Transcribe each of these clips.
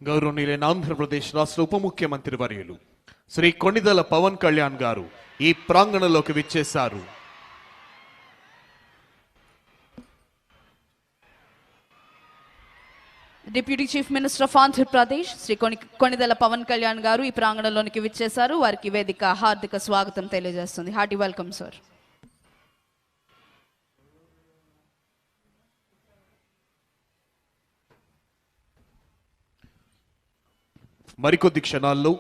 గౌరవనీయులైన ఆంధ్రప్రదేశ్ రాష్ట్ర ఉప ముఖ్యమంత్రి వర్యులు శ్రీ కొణిదెల పవన్ కళ్యాణ్ గారు ఈ ప్రాంగణంలోకి విచ్చేశారు. Deputy chief minister of Andhra Pradesh Shri Konidela Pawan Kalyan గారు ఈ ప్రాంగణంలోనికి విచ్చేశారు. వారికి వేదిక హార్దిక స్వాగతం తెలియజేస్తుంది. Hearty welcome sir. మరికొద్ది క్షణాల్లో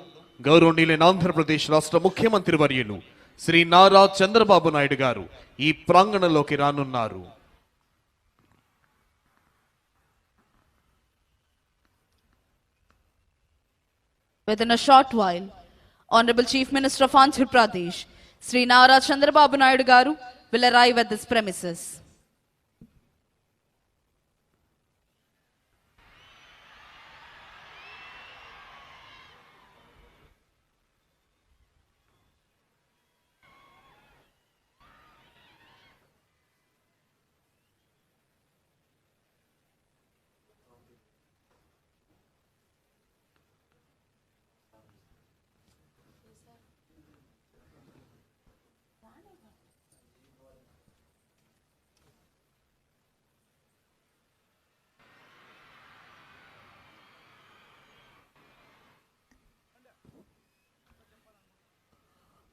గౌరవనీయులైన ఆంధ్రప్రదేశ్ రాష్ట్ర ముఖ్యమంత్రి వర్యులు శ్రీ నారా చంద్రబాబు నాయుడు గారు ఈ ప్రాంగణంలోకి రానున్నారు. Within a short while, Honorable Chief Minister of Andhra Pradesh, Sri Nara Chandrababu Naidu Garu, will arrive at this premises.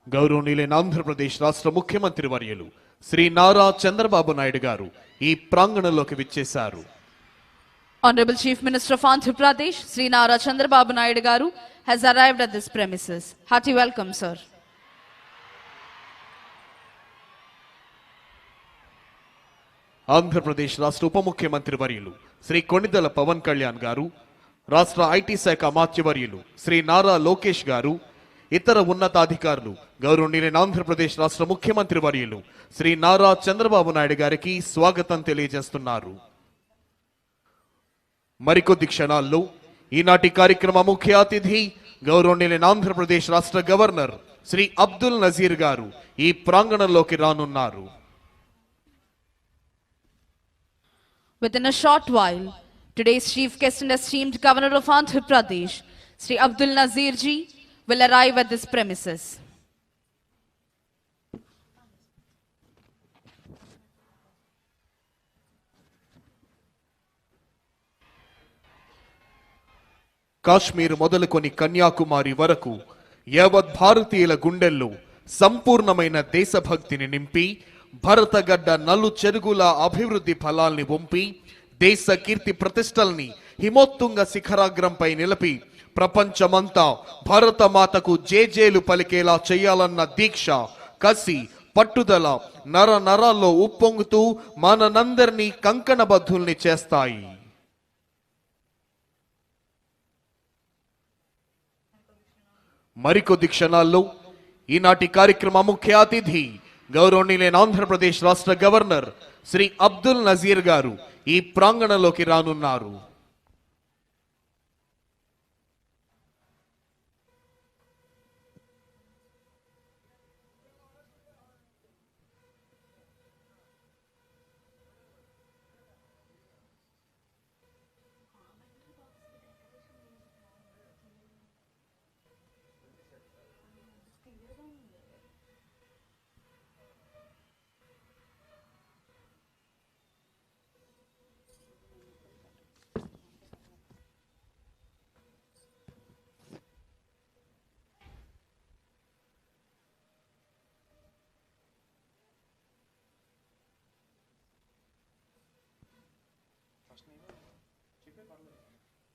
గౌరవనీయులైన ఆంధ్రప్రదేశ్ రాష్ట్ర ముఖ్యమంత్రి వర్యులు శ్రీ నారా చంద్రబాబు నాయుడు గారు ఈ ప్రాంగణంలోకి విచ్చేశారు. Honorable Chief Minister of Andhra Pradesh, Sri Nara Chandrababu Naidu Garu, has arrived at this premises. Hearty welcome, sir. Andhra Pradesh రాష్ట్ర ఉప ముఖ్యమంత్రి వర్యులు శ్రీ కొణిదెల పవన్ కళ్యాణ్ గారు, రాష్ట్ర ఐటీ శాఖ అమాత్యవర్యులు శ్రీ నారా లోకేష్ గారు, ఇతర ఉన్నతాధికారులు గౌరవనీయులైన ఆంధ్రప్రదేశ్ రాష్ట్ర ముఖ్యమంత్రి వర్యులు శ్రీ నారా చంద్రబాబు నాయుడు గారికి స్వాగతం తెలియజేస్తున్నారు. మరికొద్ది క్షణాల్లో ఈనాటి కార్యక్రమ ముఖ్య అతిథి గౌరవనీయులైన ఆంధ్రప్రదేశ్ రాష్ట్ర గవర్నర్ శ్రీ అబ్దుల్ నజీర్ గారు ఈ ప్రాంగణంలోకి రానున్నారు. Within a short while, today's chief guest and esteemed Governor of Andhra Pradesh, Sri Abdul Nazir ji, will arrive at this premises. Kashmir మొదలుకొని కన్యాకుమారి వరకు యావత్ భారతీయుల గుండెల్లో సంపూర్ణమైన దేశభక్తిని నింపి భరతగడ్డ నలు చెరుగుల అభివృద్ధి ఫలాల్ని వంపి దేశ కీర్తి ప్రతిష్టల్ని హిమోత్తుంగ శిఖరాగ్రంపై నిలిపి ప్రపంచమంతా భారతమాతకు జేజేలు పలికేలా చేయాలన్న దీక్ష, కసి, పట్టుదల నర నరాల్లో ఉప్పొంగుతూ మనందరినీ కంకణబద్ధుల్ని చేస్తాయి. మరికొద్ది క్షణాల్లో ఈనాటి కార్యక్రమ ముఖ్య అతిథి గౌరవనీయులైన ఆంధ్రప్రదేశ్ రాష్ట్ర గవర్నర్ శ్రీ అబ్దుల్ నజీర్ గారు ఈ ప్రాంగణంలోకి రానున్నారు.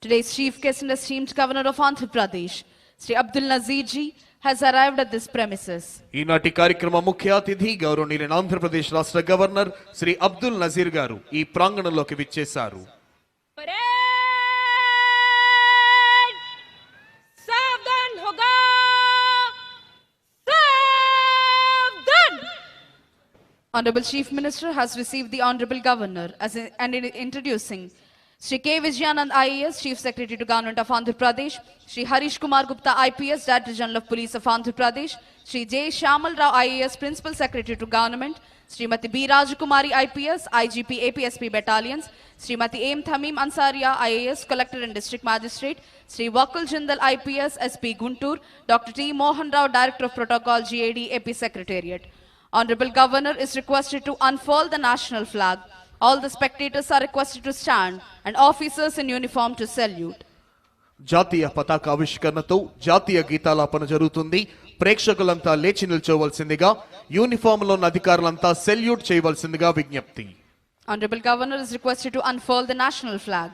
Today's chief guest and esteemed Governor of Andhra Pradesh, Sri Abdul Nazir ji, has arrived at this premises. ఈనాటి కార్యక్రమ ముఖ్య అతిథి గౌరవనీయులైన ఆంధ్రప్రదేశ్ రాష్ట్ర గవర్నర్ శ్రీ అబ్దుల్ నజీర్ గారు ఈ ప్రాంగణంలోకి విచ్చేశారు. Honorable Chief Minister has received the Honorable Governor and in introducing Shri K. Vijayanand IAS, Chief Secretary to Government of Andhra Pradesh, Shri Harish Kumar Gupta IPS, Director General of Police of Andhra Pradesh, Shri J. Shamal Rao IAS, Principal Secretary to Government, Srimati B. Rajakumari IPS, IGP APSP Battalions, Srimati M. Thamim Ansaria IAS, Collector and District Magistrate, Sri Wakul Jindal IPS, SP Guntur, Dr. T. Mohan Rao, Director of Protocol, GAD, AP Secretariat. Honorable Governor is requested to unfurl the national flag. All the spectators are requested to stand and officers in uniform to salute. జాతీయ పతాక ఆవిష్కరణతో జాతీయ గీతాలాపన జరుగుతుంది. ప్రేక్షకులంతా లేచి నిల్చోవలసిందిగా, uniform లోని అధికారులంతా salute చేయవలసిందిగా విజ్ఞప్తి. Honorable Governor is requested to unfurl the national flag.